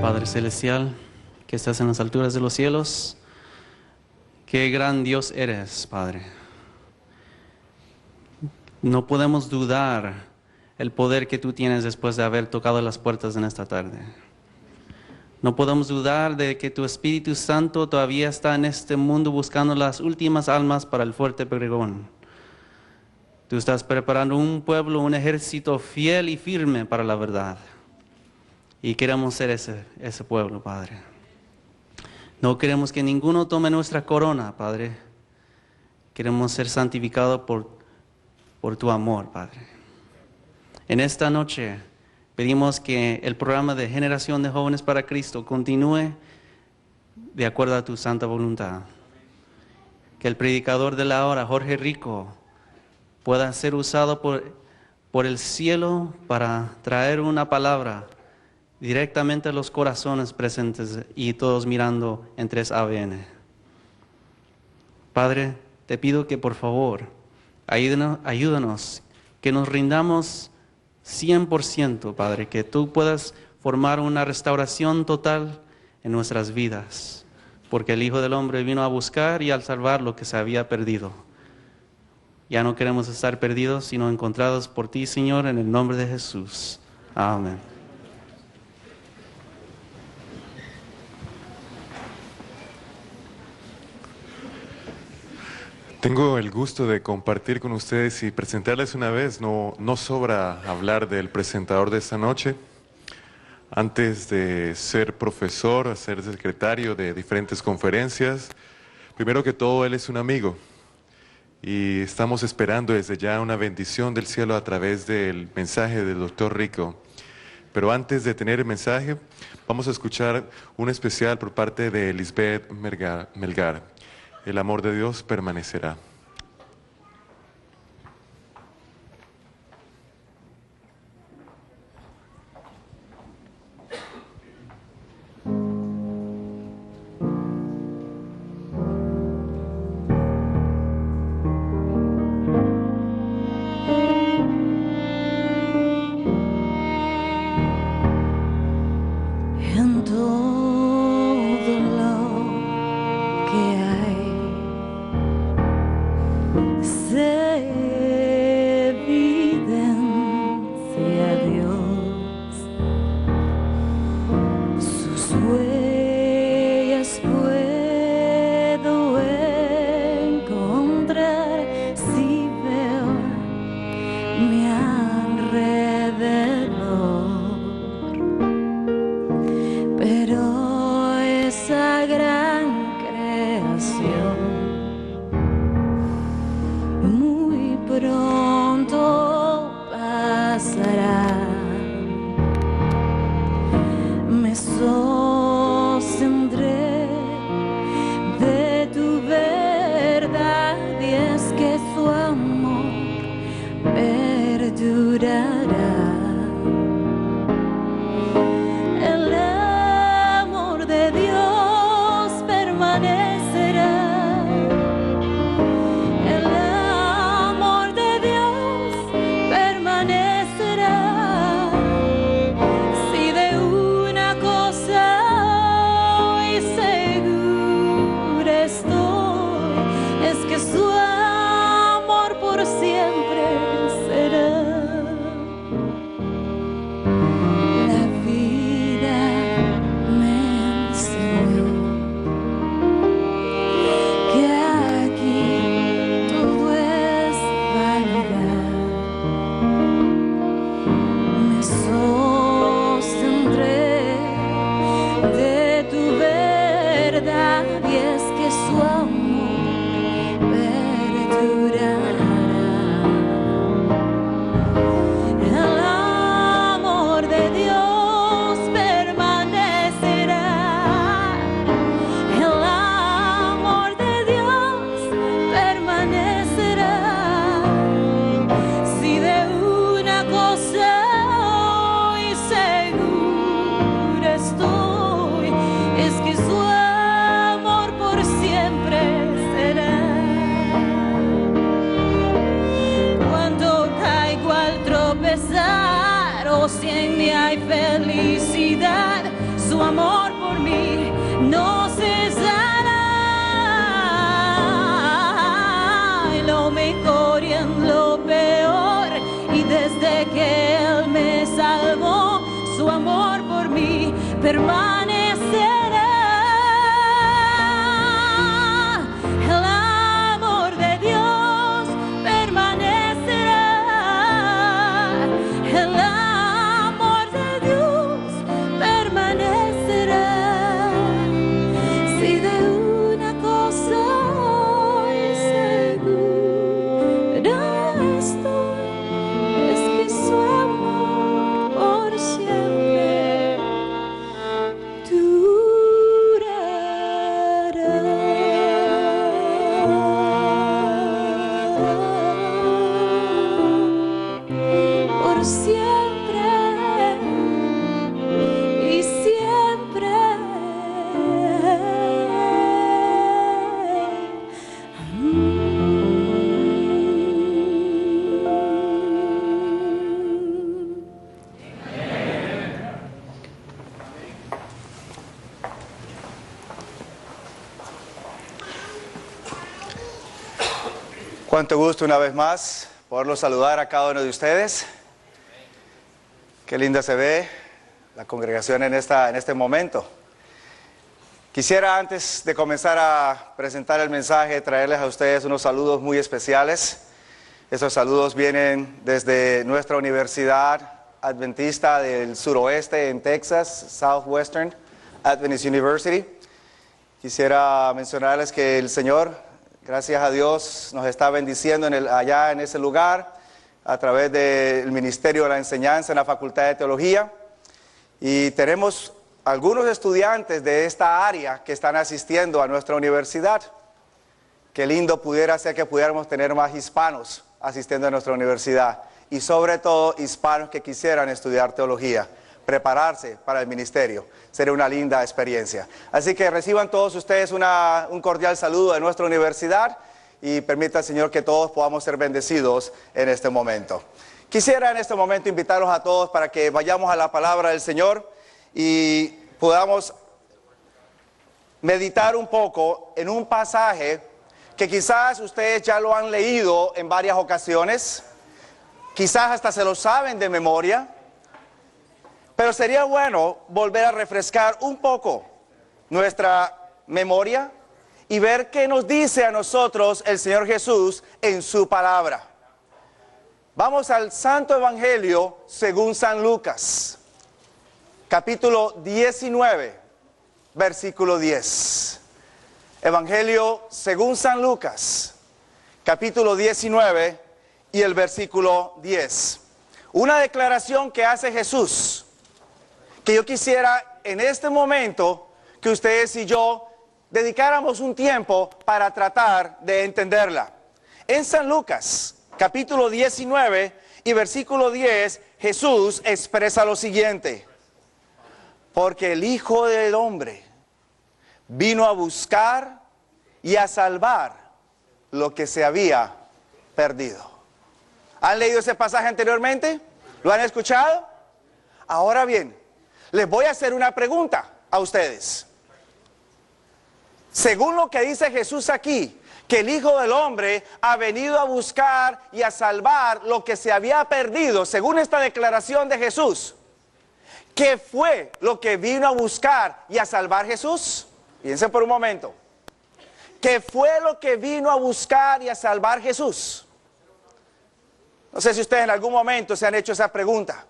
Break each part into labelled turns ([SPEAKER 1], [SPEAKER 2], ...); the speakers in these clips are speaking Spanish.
[SPEAKER 1] Padre Celestial, que estás en las alturas de los cielos, qué gran Dios eres, Padre. No podemos dudar el poder que tú tienes después de haber tocado las puertas en esta tarde. No podemos dudar de que tu Espíritu Santo todavía está en este mundo buscando las últimas almas para el fuerte pregón. Tú estás preparando un pueblo, un ejército fiel y firme para la verdad. Y queremos ser ese pueblo, Padre. No queremos que ninguno tome nuestra corona, Padre. Queremos ser santificados por tu amor, Padre. En esta noche pedimos que el programa de Generación de Jóvenes para Cristo continúe de acuerdo a tu santa voluntad. Que el predicador de la hora, Jorge Rico, pueda ser usado por el cielo para traer una palabra directamente a los corazones presentes y todos mirando en 3ABN. Padre, te pido que por favor ayúdanos, que nos rindamos 100%, Padre, que tú puedas formar una restauración total en nuestras vidas, porque el Hijo del Hombre vino a buscar y a salvar lo que se había perdido. Ya no queremos estar perdidos, sino encontrados por ti, Señor, en el nombre de Jesús. Amén.
[SPEAKER 2] Tengo el gusto de compartir con ustedes y presentarles una vez. No sobra hablar del presentador de esta noche. Antes de ser profesor, ser secretario de diferentes conferencias, primero que todo, él es un amigo. Y estamos esperando desde ya una bendición del cielo a través del mensaje del Dr. Rico. Pero antes de tener el mensaje, vamos a escuchar un especial por parte de Lisbeth Melgar. El amor de Dios permanecerá.
[SPEAKER 3] En todo lo que hay se evidencia Dios, sus huellas puedo encontrar si veo mi alrededor, pero esa gran creación muy pronto pasará. Me sostendré de tu verdad y es que su amor perdurará. El amor de Dios permanecerá. El amor de Dios permanecerá. Si de una cosa hoy segura estoy, es que su amor por siempre será. La vida me enseñó que aquí todo es vanidad. Me sostendré de tu verdad y es que su amor perdurará. El amor de Dios permanecerá. El amor de Dios permanecerá. Si de una cosa hoy segura estoy, es que su amor por siempre será. Cuando caigo al tropezar o si en mí hay felicidad, su su amor por mí no cesará. En lo mejor y en lo peor, y desde que Él me salvó, su amor por mí permanecerá. El amor de Dios permanecerá. El amor de Dios permanecerá. Si de una cosa hoy segura estoy, es que su amor por siempre durará. Por siempre y siempre.
[SPEAKER 4] Cuánto gusto una vez más poderlos saludar a cada uno de ustedes. Qué linda se ve la congregación en este momento. Quisiera, antes de comenzar a presentar el mensaje, traerles a ustedes unos saludos muy especiales. Esos saludos vienen desde nuestra Universidad Adventista del Suroeste en Texas, Southwestern Adventist University. Quisiera mencionarles que el Señor, gracias a Dios, nos está bendiciendo allá en ese lugar a través del Ministerio de la Enseñanza en la Facultad de Teología. Y tenemos algunos estudiantes de esta área que están asistiendo a nuestra universidad. Qué lindo pudiera ser que pudiéramos tener más hispanos asistiendo a nuestra universidad. Y sobre todo hispanos que quisieran estudiar teología, prepararse para el ministerio. Sería una linda experiencia. Así que reciban todos ustedes un cordial saludo de nuestra universidad y permita, Señor, que todos podamos ser bendecidos en este momento. Quisiera en este momento invitarlos a todos para que vayamos a la palabra del Señor y podamos meditar un poco en un pasaje que quizás ustedes ya lo han leído en varias ocasiones, quizás hasta se lo saben de memoria. Pero sería bueno volver a refrescar un poco nuestra memoria y ver qué nos dice a nosotros el Señor Jesús en su palabra. Vamos al Santo Evangelio según San Lucas, capítulo 19, versículo 10. Evangelio según San Lucas, capítulo 19 y el versículo 10. Una declaración que hace Jesús, que yo quisiera en este momento que ustedes y yo dedicáramos un tiempo para tratar de entenderla. En San Lucas, capítulo 19 y versículo 10, Jesús expresa lo siguiente: porque el Hijo del Hombre vino a buscar y a salvar lo que se había perdido. ¿Han leído ese pasaje anteriormente? ¿Lo han escuchado? Ahora bien, les voy a hacer una pregunta a ustedes. Según lo que dice Jesús aquí, que el Hijo del Hombre ha venido a buscar y a salvar lo que se había perdido, según esta declaración de Jesús, ¿qué fue lo que vino a buscar y a salvar Jesús? Piensen por un momento. ¿Qué fue lo que vino a buscar y a salvar Jesús? No sé si ustedes en algún momento se han hecho esa pregunta.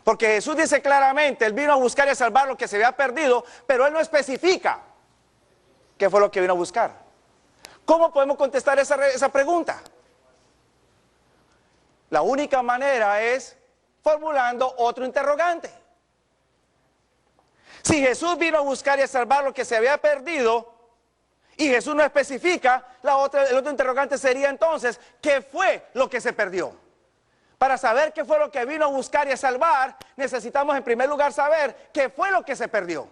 [SPEAKER 4] Porque Jesús dice claramente, Él vino a buscar y a salvar lo que se había perdido, pero Él no especifica qué fue lo que vino a buscar. ¿Cómo podemos contestar esa pregunta? La única manera es formulando otro interrogante. Si Jesús vino a buscar y a salvar lo que se había perdido, y Jesús no especifica, el otro interrogante sería entonces, ¿qué fue lo que se perdió? Para saber qué fue lo que vino a buscar y a salvar, necesitamos en primer lugar saber qué fue lo que se perdió.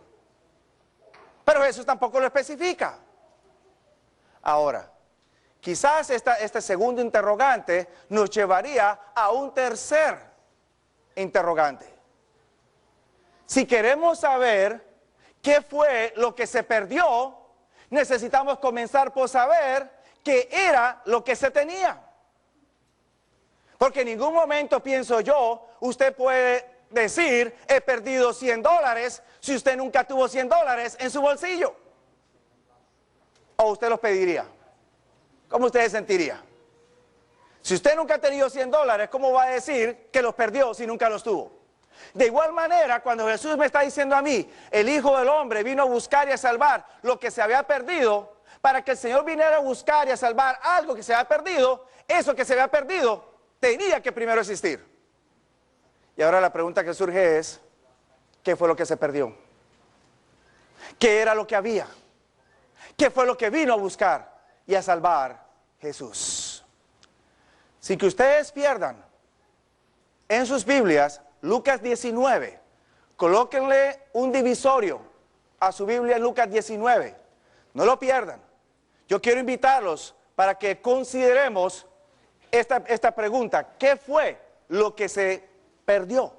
[SPEAKER 4] Pero Jesús tampoco lo especifica. Ahora, quizás este segundo interrogante nos llevaría a un tercer interrogante. Si queremos saber qué fue lo que se perdió, necesitamos comenzar por saber qué era lo que se tenía. Porque en ningún momento, pienso yo, usted puede decir, he perdido $100 si usted nunca tuvo $100 en su bolsillo. ¿O usted los pediría? ¿Cómo usted se sentiría? Si usted nunca ha tenido $100, ¿cómo va a decir que los perdió si nunca los tuvo? De igual manera, cuando Jesús me está diciendo a mí, el Hijo del Hombre vino a buscar y a salvar lo que se había perdido, para que el Señor viniera a buscar y a salvar algo que se había perdido, eso que se había perdido tenía que primero existir. Y ahora la pregunta que surge es, ¿qué fue lo que se perdió? ¿Qué era lo que había? ¿Qué fue lo que vino a buscar y a salvar Jesús? Sin que ustedes pierdan en sus Biblias, Lucas 19, colóquenle un divisorio a su Biblia en Lucas 19, no lo pierdan. Yo quiero invitarlos para que consideremos esta pregunta, ¿qué fue lo que se perdió?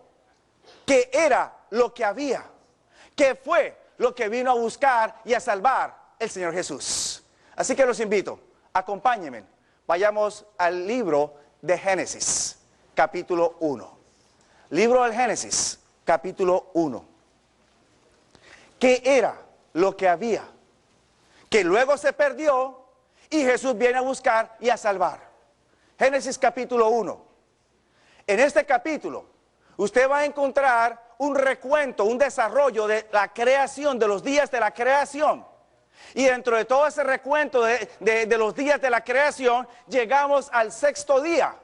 [SPEAKER 4] ¿Qué era lo que había? ¿Qué fue lo que vino a buscar y a salvar el Señor Jesús? Así que los invito, acompáñenme, vayamos al libro de Génesis, capítulo 1. Libro del Génesis, capítulo 1. ¿Qué era lo que había? Que luego se perdió y Jesús viene a buscar y a salvar. Génesis capítulo 1. En este capítulo, usted va a encontrar un recuento, un desarrollo de la creación, de los días de la creación. Y dentro de todo ese recuento de los días de la creación, llegamos al sexto día.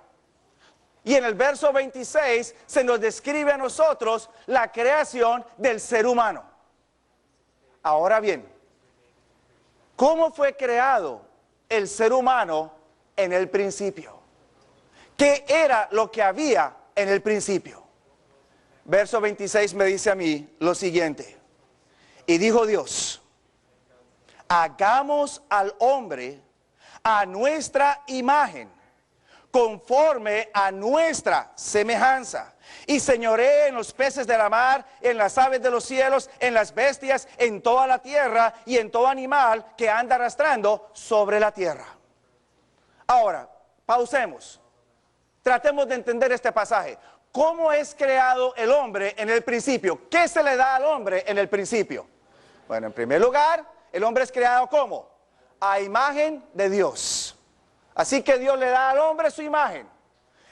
[SPEAKER 4] Y en el verso 26 se nos describe a nosotros la creación del ser humano. Ahora bien, ¿cómo fue creado el ser humano en el principio? ¿Qué era lo que había en el principio? Verso 26 me dice a mí lo siguiente. Y dijo Dios, hagamos al hombre a nuestra imagen, conforme a nuestra semejanza, y señoree en los peces de la mar, en las aves de los cielos, en las bestias, en toda la tierra y en todo animal que anda arrastrando sobre la tierra. Ahora, pausemos. Tratemos de entender este pasaje. ¿Cómo es creado el hombre en el principio? ¿Qué se le da al hombre en el principio? Bueno, en primer lugar, el hombre es creado ¿cómo? A imagen de Dios. Así que Dios le da al hombre su imagen.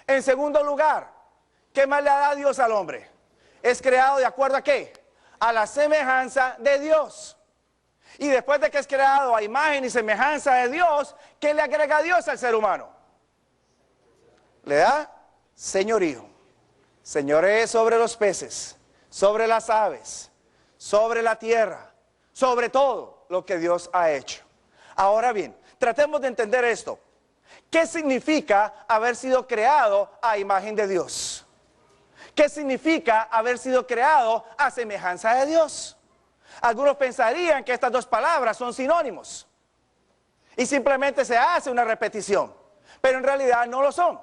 [SPEAKER 4] En segundo lugar, ¿qué más le da Dios al hombre? Es creado de acuerdo a ¿qué? A la semejanza de Dios. Y después de que es creado a imagen y semejanza de Dios, ¿qué le agrega Dios al ser humano? Le da señorío. Señoree sobre los peces, sobre las aves, sobre la tierra, sobre todo lo que Dios ha hecho. Ahora bien, tratemos de entender esto. ¿Qué significa haber sido creado a imagen de Dios? ¿Qué significa haber sido creado a semejanza de Dios? Algunos pensarían que estas dos palabras son sinónimos y simplemente se hace una repetición, pero en realidad no lo son.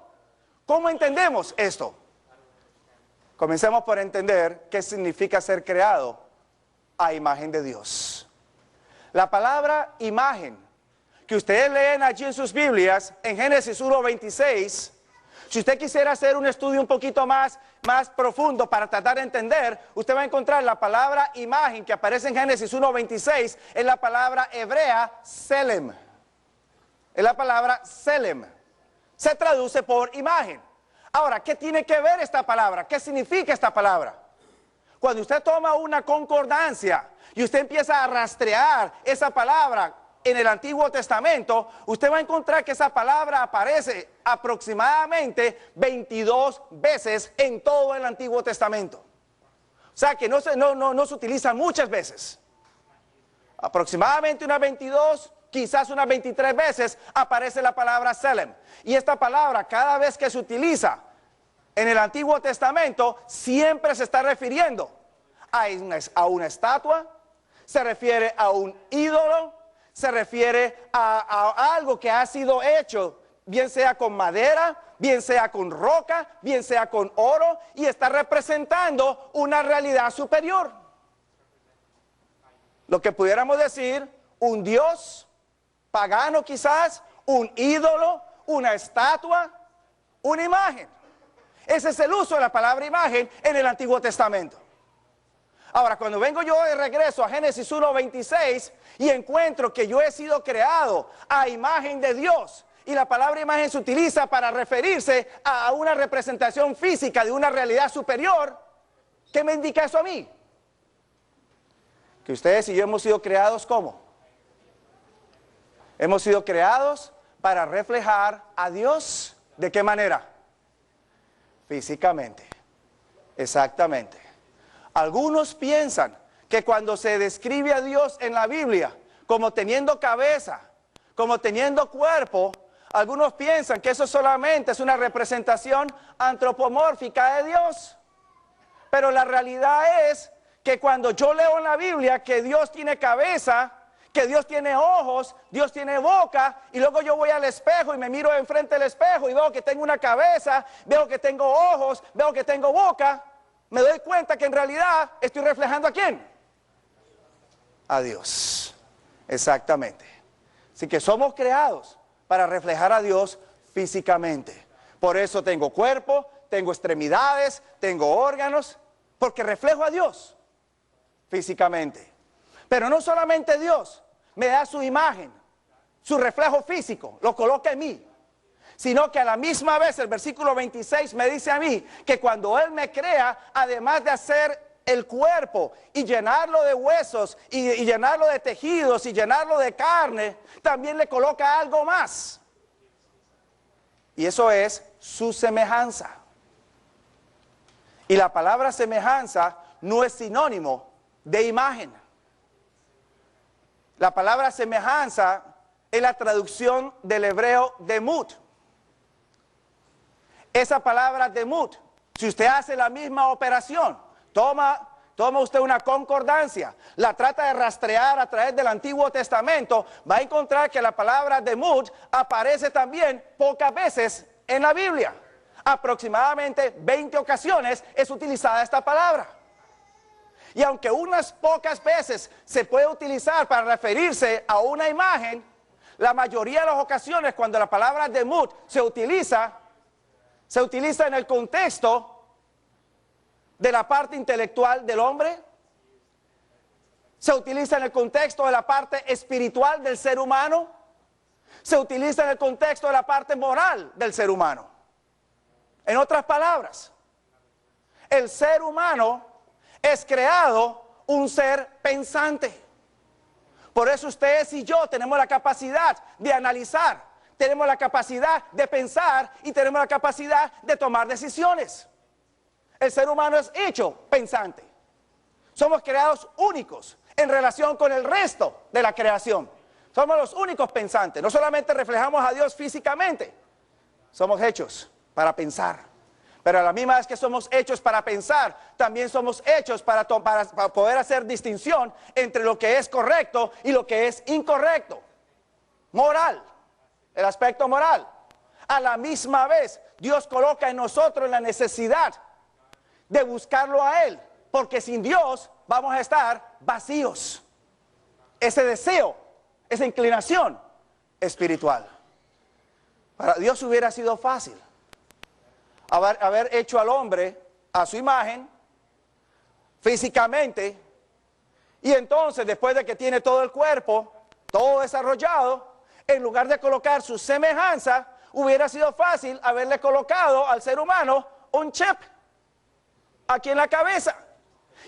[SPEAKER 4] ¿Cómo entendemos esto? Comencemos por entender qué significa ser creado a imagen de Dios. La palabra imagen que ustedes leen allí en sus Biblias, en Génesis 1:26, si usted quisiera hacer un estudio un poquito más profundo para tratar de entender, usted va a encontrar la palabra imagen que aparece en Génesis 1:26, es la palabra hebrea Selem. Es la palabra Selem. Se traduce por imagen. Ahora, ¿qué tiene que ver esta palabra? ¿Qué significa esta palabra? Cuando usted toma una concordancia y usted empieza a rastrear esa palabra en el Antiguo Testamento, usted va a encontrar que esa palabra aparece aproximadamente 22 veces en todo el Antiguo Testamento. O sea que no se utiliza muchas veces. Aproximadamente unas 22, quizás unas 23 veces aparece la palabra Selem. Y esta palabra, cada vez que se utiliza en el Antiguo Testamento, siempre se está refiriendo a una estatua, se refiere a un ídolo, se refiere a algo que ha sido hecho bien sea con madera, bien sea con roca, bien sea con oro, y está representando una realidad superior. Lo que pudiéramos decir, un dios pagano quizás, un ídolo, una estatua, una imagen. Ese es el uso de la palabra imagen en el Antiguo Testamento. Ahora, cuando vengo yo de regreso a Génesis 1:26 y encuentro que yo he sido creado a imagen de Dios, y la palabra imagen se utiliza para referirse a una representación física de una realidad superior, ¿qué me indica eso a mí? Que ustedes y yo hemos sido creados ¿cómo? Hemos sido creados para reflejar a Dios. ¿De qué manera? Físicamente. Exactamente. Algunos piensan que cuando se describe a Dios en la Biblia como teniendo cabeza, como teniendo cuerpo, algunos piensan que eso solamente es una representación antropomórfica de Dios. Pero la realidad es que cuando yo leo en la Biblia que Dios tiene cabeza, que Dios tiene ojos, Dios tiene boca, y luego yo voy al espejo y me miro enfrente del espejo y veo que tengo una cabeza, veo que tengo ojos, veo que tengo boca, me doy cuenta que en realidad estoy reflejando ¿a quién? A Dios. Exactamente. Así que somos creados para reflejar a Dios físicamente. Por eso tengo cuerpo, tengo extremidades, tengo órganos, porque reflejo a Dios físicamente. Pero no solamente Dios me da su imagen, su reflejo físico, lo coloca en mí, sino que a la misma vez el versículo 26 me dice a mí que cuando Él me crea, además de hacer el cuerpo y llenarlo de huesos y llenarlo de tejidos y llenarlo de carne, también le coloca algo más. Y eso es su semejanza. Y la palabra semejanza no es sinónimo de imagen. La palabra semejanza es la traducción del hebreo demut. Esa palabra demut, si usted hace la misma operación, toma usted una concordancia, la trata de rastrear a través del Antiguo Testamento, va a encontrar que la palabra demut aparece también pocas veces en la Biblia. Aproximadamente 20 ocasiones es utilizada esta palabra. Y aunque unas pocas veces se puede utilizar para referirse a una imagen, la mayoría de las ocasiones cuando la palabra demut se utiliza en el contexto de la parte intelectual del hombre, se utiliza en el contexto de la parte espiritual del ser humano, se utiliza en el contexto de la parte moral del ser humano. En otras palabras, el ser humano es creado un ser pensante. Por eso ustedes y yo tenemos la capacidad de analizar, tenemos la capacidad de pensar y tenemos la capacidad de tomar decisiones. El ser humano es hecho pensante. Somos creados únicos en relación con el resto de la creación. Somos los únicos pensantes. No solamente reflejamos a Dios físicamente, somos hechos para pensar. Pero a la misma vez que somos hechos para pensar, también somos hechos para poder hacer distinción entre lo que es correcto y lo que es incorrecto. Moral, el aspecto moral. A la misma vez, Dios coloca en nosotros la necesidad de buscarlo a Él, porque sin Dios vamos a estar vacíos. Ese deseo, esa inclinación espiritual. Para Dios hubiera sido fácil haber hecho al hombre a su imagen, físicamente, y entonces después de que tiene todo el cuerpo, todo desarrollado, en lugar de colocar su semejanza, hubiera sido fácil haberle colocado al ser humano un chip aquí en la cabeza.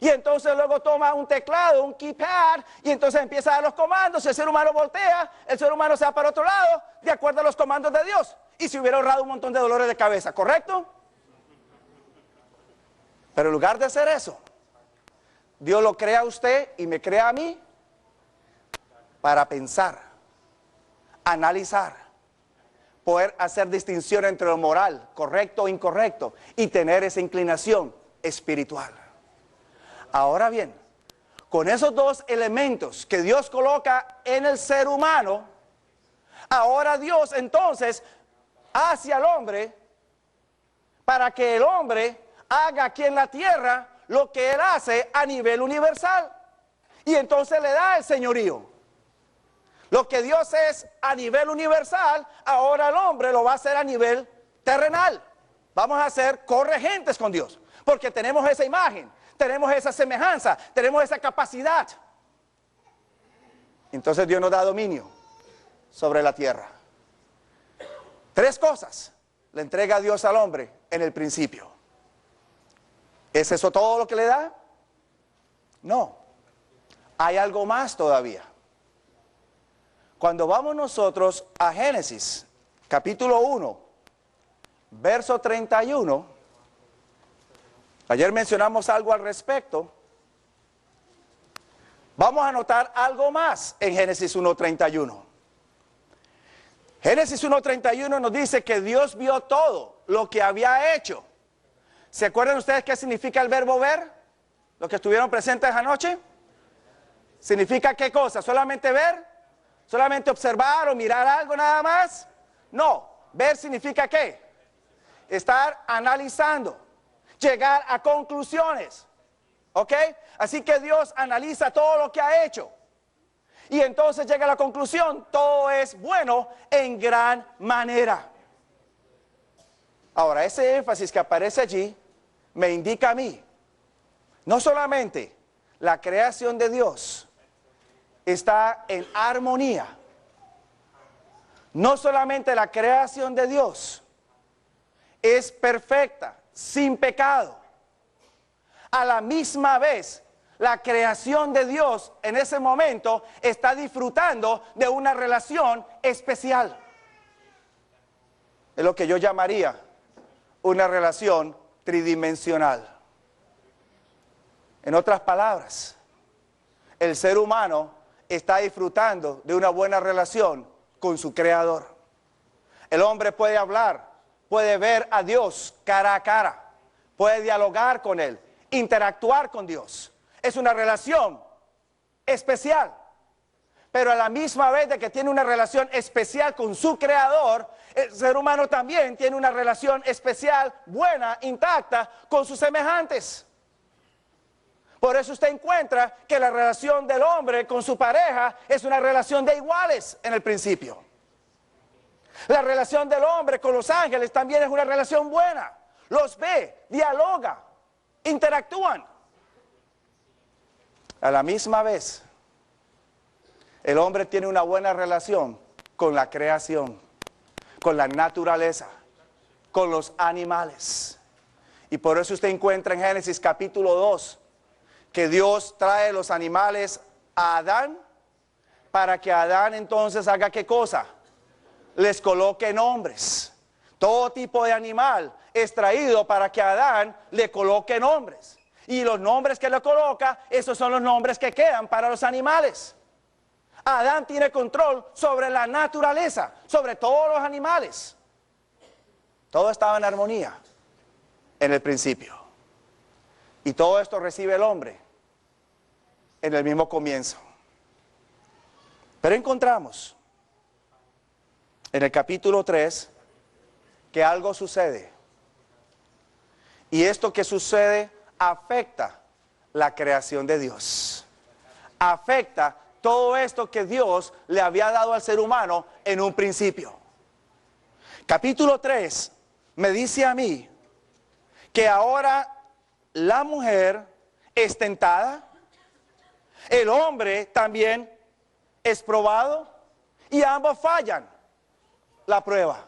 [SPEAKER 4] Y entonces luego toma un teclado, un keypad, y entonces empieza a dar los comandos. El ser humano voltea, el ser humano se va para otro lado, de acuerdo a los comandos de Dios. Y se hubiera ahorrado un montón de dolores de cabeza, ¿correcto? Pero en lugar de hacer eso, Dios lo crea a usted y me crea a mí para pensar, analizar, poder hacer distinción entre lo moral, correcto o incorrecto, y tener esa inclinación espiritual. Ahora bien, con esos dos elementos que Dios coloca en el ser humano, ahora Dios entonces hacia el hombre para que el hombre haga aquí en la tierra lo que Él hace a nivel universal. Y entonces le da el señorío. Lo que Dios es a nivel universal, ahora el hombre lo va a hacer a nivel terrenal. Vamos a ser corregentes con Dios, porque tenemos esa imagen, tenemos esa semejanza, tenemos esa capacidad. Entonces Dios nos da dominio sobre la tierra. 3 cosas le entrega a Dios al hombre en el principio. ¿Es eso todo lo que le da? No. Hay algo más todavía. Cuando vamos nosotros a Génesis, capítulo 1, verso 31, ayer mencionamos algo al respecto, vamos a notar algo más en Génesis 1:31. Génesis 1:31 nos dice que Dios vio todo lo que había hecho. ¿Se acuerdan ustedes qué significa el verbo ver? Los que estuvieron presentes anoche. ¿Significa qué cosa? ¿Solamente ver? ¿Solamente observar o mirar algo nada más? No, ver significa ¿qué? Estar analizando, llegar a conclusiones, ¿ok? Así que Dios analiza todo lo que ha hecho y entonces llega a la conclusión, todo es bueno en gran manera. Ahora, ese énfasis que aparece allí me indica a mí, no solamente la creación de Dios está en armonía, no solamente la creación de Dios es perfecta, sin pecado, a la misma vez la creación de Dios en ese momento está disfrutando de una relación especial. Es lo que yo llamaría una relación tridimensional. En otras palabras, el ser humano está disfrutando de una buena relación con su Creador. El hombre puede hablar, puede ver a Dios cara a cara, puede dialogar con Él, interactuar con Dios. Es una relación especial, pero a la misma vez de que tiene una relación especial con su Creador, el ser humano también tiene una relación especial, buena, intacta, con sus semejantes. Por eso usted encuentra que la relación del hombre con su pareja es una relación de iguales en el principio. La relación del hombre con los ángeles también es una relación buena. Los ve, dialoga, interactúan. A la misma vez, el hombre tiene una buena relación con la creación, con la naturaleza, con los animales. Y por eso usted encuentra en Génesis capítulo 2, que Dios trae los animales a Adán, para que Adán entonces haga ¿qué cosa? Les coloque nombres. Todo tipo de animal es traído para que Adán le coloque nombres. Y los nombres que le coloca, esos son los nombres que quedan para los animales. Adán tiene control sobre la naturaleza, sobre todos los animales. Todo estaba en armonía en el principio. Y todo esto recibe el hombre en el mismo comienzo. Pero encontramos en el capítulo 3 que algo sucede. Y esto que sucede afecta la creación de Dios. Afecta todo esto que Dios le había dado al ser humano en un principio. Capítulo 3 me dice a mí que ahora la mujer es tentada, el hombre también es probado y ambos fallan la prueba.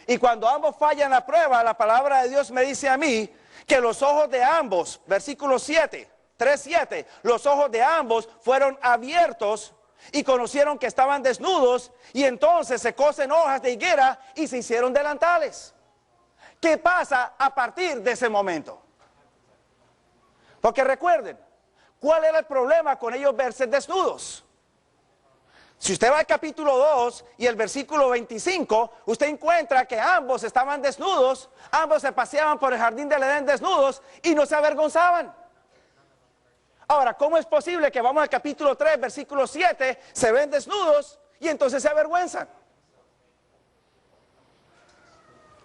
[SPEAKER 4] Y cuando ambos fallan la prueba, la palabra de Dios me dice a mí que los ojos de ambos, versículo 7, 3:7, los ojos de ambos fueron abiertos y conocieron que estaban desnudos y entonces se cosen hojas de higuera y se hicieron delantales. ¿Qué pasa a partir de ese momento? Porque recuerden, ¿cuál era el problema con ellos verse desnudos? Si usted va al capítulo 2 y el versículo 25, usted encuentra que ambos estaban desnudos, ambos se paseaban por el jardín del Edén desnudos y no se avergonzaban. Ahora, ¿cómo es posible que vamos al capítulo 3, versículo 7, se ven desnudos y entonces se avergüenzan?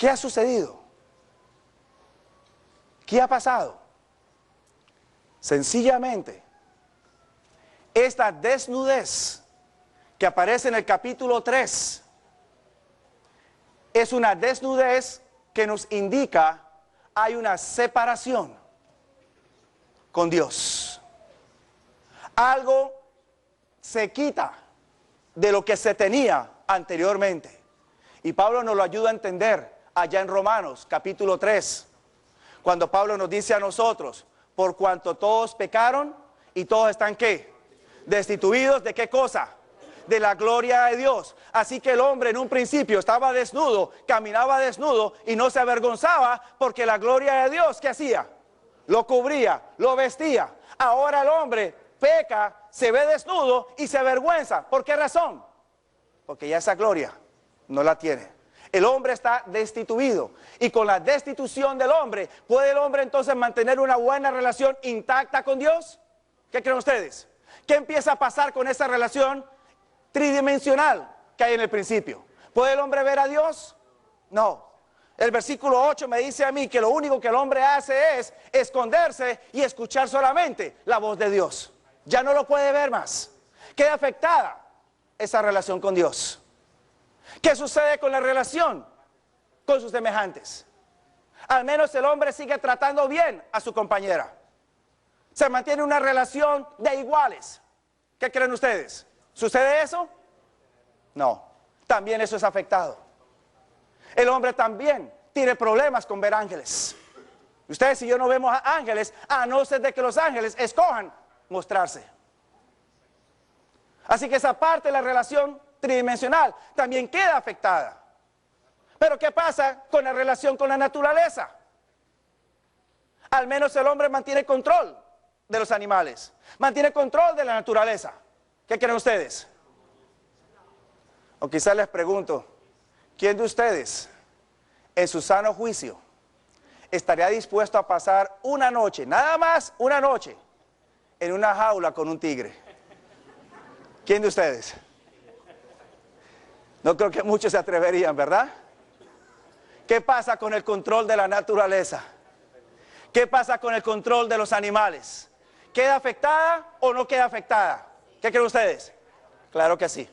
[SPEAKER 4] ¿Qué ha sucedido? ¿Qué ha pasado? Sencillamente, esta desnudez que aparece en el capítulo 3 es una desnudez que nos indica hay una separación con Dios. Algo se quita de lo que se tenía anteriormente. Y Pablo nos lo ayuda a entender allá en Romanos capítulo 3, cuando Pablo nos dice a nosotros, por cuanto todos pecaron y todos están ¿qué? Destituidos de ¿qué cosa? De la gloria de Dios. Así que el hombre en un principio estaba desnudo, caminaba desnudo y no se avergonzaba porque la gloria de Dios, ¿qué hacía? Lo cubría, lo vestía. Ahora el hombre peca, se ve desnudo y se avergüenza. ¿Por qué razón? Porque ya esa gloria no la tiene. El hombre está destituido y con la destitución del hombre, ¿puede el hombre entonces mantener una buena relación intacta con Dios? ¿Qué creen ustedes? ¿Qué empieza a pasar con esa relación tridimensional que hay en el principio? ¿Puede el hombre ver a Dios? No. El versículo 8 me dice a mí que lo único que el hombre hace es esconderse y escuchar solamente la voz de Dios. Ya no lo puede ver más. Queda afectada esa relación con Dios. ¿Qué sucede con la relación con sus semejantes? Al menos el hombre sigue tratando bien a su compañera. Se mantiene una relación de iguales. ¿Qué creen ustedes? ¿Sucede eso? No. También eso es afectado. El hombre también tiene problemas con ver ángeles. Ustedes y yo no vemos a ángeles a no ser de que los ángeles escojan mostrarse. Así que esa parte de la relación tridimensional también queda afectada. Pero ¿qué pasa con la relación con la naturaleza? Al menos el hombre mantiene control de los animales, mantiene control de la naturaleza. ¿Qué creen ustedes? O quizás les pregunto, ¿quién de ustedes en su sano juicio estaría dispuesto a pasar una noche, nada más una noche, en una jaula con un tigre? ¿Quién de ustedes? No creo que muchos se atreverían, ¿verdad? ¿Qué pasa con el control de la naturaleza? ¿Qué pasa con el control de los animales? ¿Queda afectada o no queda afectada? ¿Qué creen ustedes? Claro que sí.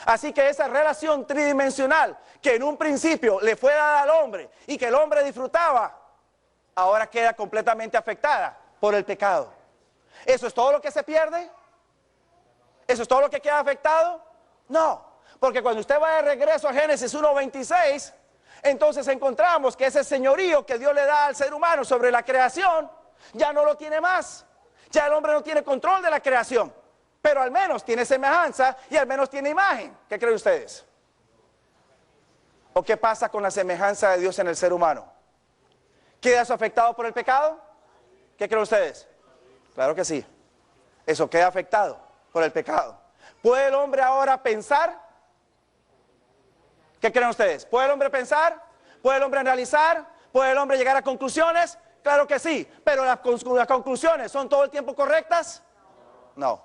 [SPEAKER 4] Así que esa relación tridimensional que en un principio le fue dada al hombre y que el hombre disfrutaba, ahora queda completamente afectada por el pecado. ¿Eso es todo lo que se pierde? ¿Eso es todo lo que queda afectado? No, porque cuando usted va de regreso a Génesis 1:26, entonces encontramos que ese señorío que Dios le da al ser humano sobre la creación, ya no lo tiene más. Ya el hombre no tiene control de la creación, pero al menos tiene semejanza y al menos tiene imagen. ¿Qué creen ustedes? ¿O qué pasa con la semejanza de Dios en el ser humano? ¿Queda eso afectado por el pecado? ¿Qué creen ustedes? Claro que sí. Eso queda afectado por el pecado. ¿Puede el hombre ahora pensar? ¿Qué creen ustedes? ¿Puede el hombre pensar? ¿Puede el hombre analizar? ¿Puede el hombre llegar a conclusiones? Claro que sí, pero las conclusiones ¿son todo el tiempo correctas? No.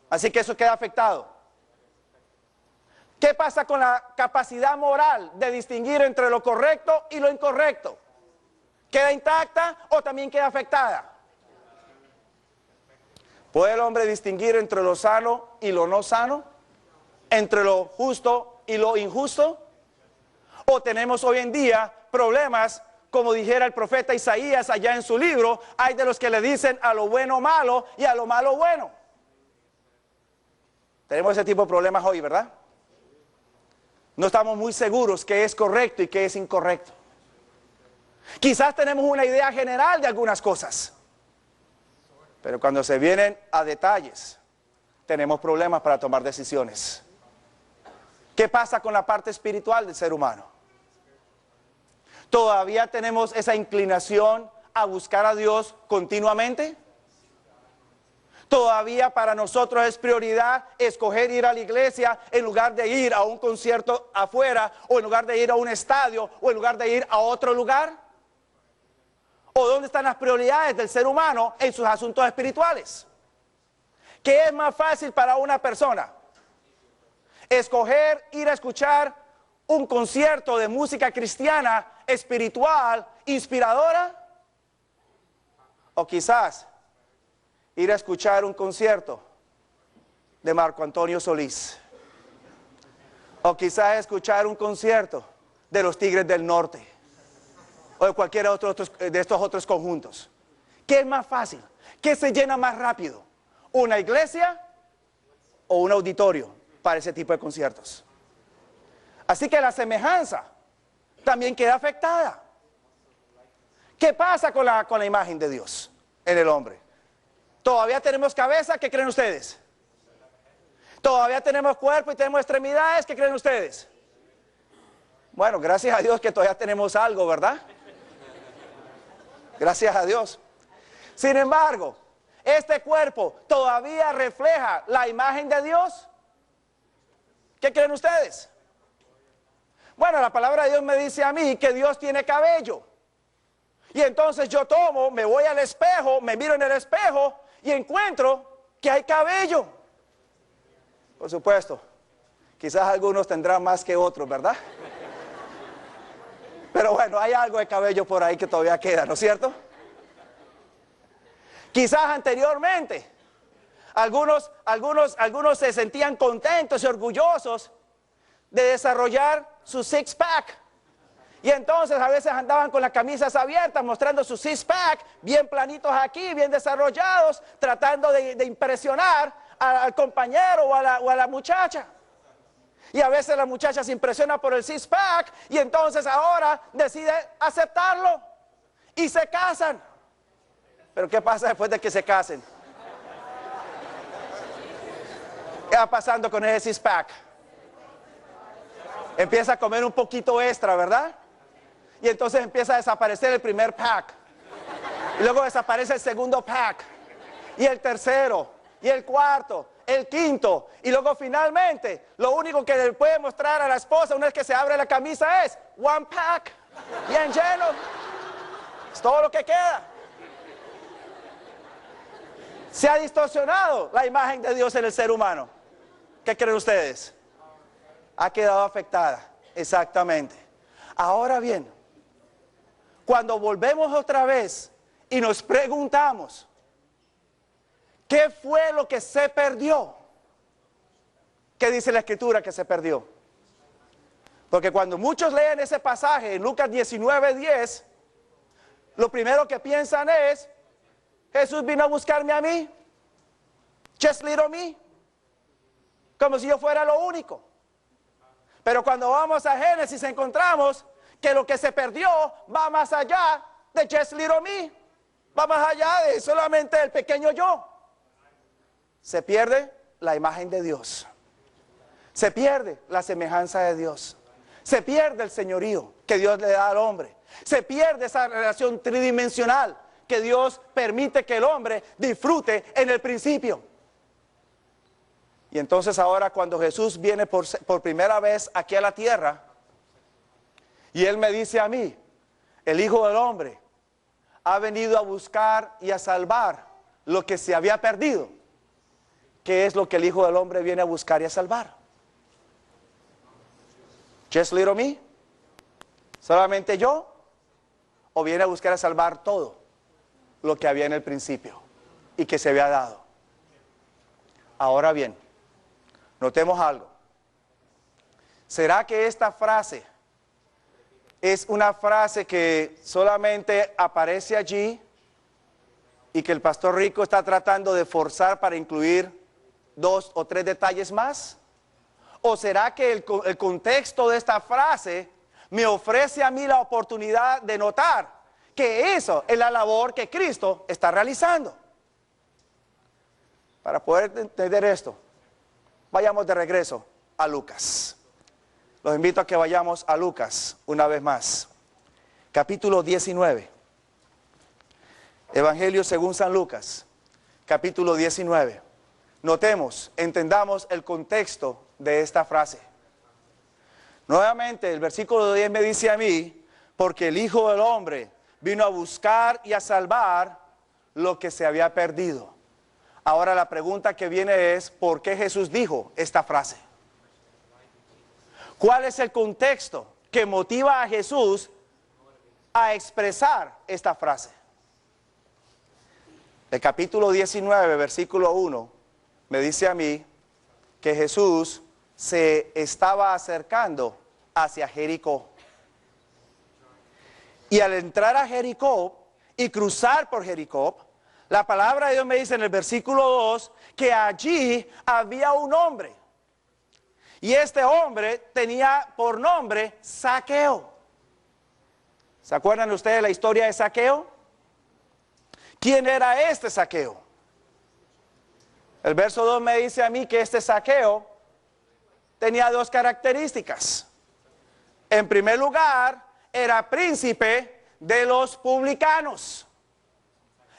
[SPEAKER 4] Así que eso queda afectado. ¿Qué pasa con la capacidad moral de distinguir entre lo correcto y lo incorrecto? ¿Queda intacta o también queda afectada? ¿Puede el hombre distinguir entre lo sano y lo no sano? ¿Entre lo justo y lo injusto? ¿O tenemos hoy en día problemas, como dijera el profeta Isaías allá en su libro, hay de los que le dicen a lo bueno malo y a lo malo bueno? Tenemos ese tipo de problemas hoy, ¿verdad? No estamos muy seguros qué es correcto y qué es incorrecto. Quizás tenemos una idea general de algunas cosas, pero cuando se vienen a detalles, tenemos problemas para tomar decisiones. ¿Qué pasa con la parte espiritual del ser humano? ¿Todavía tenemos esa inclinación a buscar a Dios continuamente? ¿Todavía para nosotros es prioridad escoger ir a la iglesia en lugar de ir a un concierto afuera, o en lugar de ir a un estadio, o en lugar de ir a otro lugar? ¿O dónde están las prioridades del ser humano en sus asuntos espirituales? ¿Qué es más fácil para una persona? ¿Escoger ir a escuchar un concierto de música cristiana, espiritual, inspiradora? O quizás ir a escuchar un concierto de Marco Antonio Solís. O quizás escuchar un concierto de los Tigres del Norte. O de cualquiera de estos otros conjuntos. ¿Qué es más fácil? ¿Qué se llena más rápido? ¿Una iglesia o un auditorio para ese tipo de conciertos? Así que la semejanza también queda afectada. ¿Qué pasa con la imagen de Dios en el hombre? ¿Todavía tenemos cabeza? ¿Qué creen ustedes? ¿Todavía tenemos cuerpo y tenemos extremidades? ¿Qué creen ustedes? Bueno, gracias a Dios que todavía tenemos algo, ¿verdad? Gracias a Dios. Sin embargo, ¿este cuerpo todavía refleja la imagen de Dios? ¿Qué creen ustedes? Bueno, la palabra de Dios me dice a mí que Dios tiene cabello. Y entonces yo tomo, me voy al espejo, me miro en el espejo y encuentro que hay cabello. Por supuesto, quizás algunos tendrán más que otros, ¿verdad? Pero bueno, hay algo de cabello por ahí que todavía queda, ¿no es cierto? Quizás anteriormente, algunos se sentían contentos y orgullosos de desarrollar su six-pack. Y entonces a veces andaban con las camisas abiertas mostrando su six-pack, bien planitos aquí, bien desarrollados, tratando de impresionar al compañero o a la muchacha. Y a veces la muchacha se impresiona por el six-pack y entonces ahora decide aceptarlo y se casan. Pero ¿qué pasa después de que se casen? ¿Qué va pasando con ese six-pack? Empieza a comer un poquito extra, ¿verdad? Y entonces empieza a desaparecer el primer pack. Y luego desaparece el segundo pack. Y el tercero. Y el cuarto. El quinto. Y luego finalmente, lo único que le puede mostrar a la esposa una vez que se abre la camisa es one pack. Bien lleno. Es todo lo que queda. Se ha distorsionado la imagen de Dios en el ser humano. ¿Qué creen ustedes? Ha quedado afectada. Exactamente. Ahora bien, cuando volvemos otra vez y nos preguntamos, ¿qué fue lo que se perdió? ¿Qué dice la Escritura que se perdió? Porque cuando muchos leen ese pasaje en Lucas 19:10, lo primero que piensan es, Jesús vino a buscarme a mí, just little me, como si yo fuera lo único. Pero cuando vamos a Génesis encontramos que lo que se perdió va más allá de just little me, va más allá de solamente el pequeño yo. Se pierde la imagen de Dios, se pierde la semejanza de Dios, se pierde el señorío que Dios le da al hombre, se pierde esa relación tridimensional que Dios permite que el hombre disfrute en el principio. Y entonces ahora cuando Jesús viene por primera vez aquí a la tierra, y Él me dice a mí, el Hijo del Hombre ha venido a buscar y a salvar lo que se había perdido. ¿Qué es lo que el Hijo del Hombre viene a buscar y a salvar? ¿Just little me? ¿Solamente yo? ¿O viene a buscar a salvar todo lo que había en el principio y que se había dado? Ahora bien, notemos algo. ¿Será que esta frase es una frase que solamente aparece allí y que el pastor Rico está tratando de forzar para incluir 2 o 3 detalles más? ¿O será que el contexto de esta frase me ofrece a mí la oportunidad de notar que eso es la labor que Cristo está realizando? Para poder entender esto, vayamos de regreso a Lucas. Los invito a que vayamos a Lucas una vez más. Capítulo 19. Evangelio según San Lucas. Capítulo 19. Notemos, entendamos el contexto de esta frase. Nuevamente, el versículo 10 me dice a mí, porque el Hijo del Hombre vino a buscar y a salvar lo que se había perdido. Ahora la pregunta que viene es, ¿por qué Jesús dijo esta frase? ¿Cuál es el contexto que motiva a Jesús a expresar esta frase? El capítulo 19, versículo 1, me dice a mí que Jesús se estaba acercando hacia Jericó. Y al entrar a Jericó y cruzar por Jericó, la palabra de Dios me dice en el versículo 2 que allí había un hombre. Y este hombre tenía por nombre Zaqueo. ¿Se acuerdan ustedes de la historia de Zaqueo? ¿Quién era este Zaqueo? El verso 2 me dice a mí que este Zaqueo tenía dos características. En primer lugar, era príncipe de los publicanos.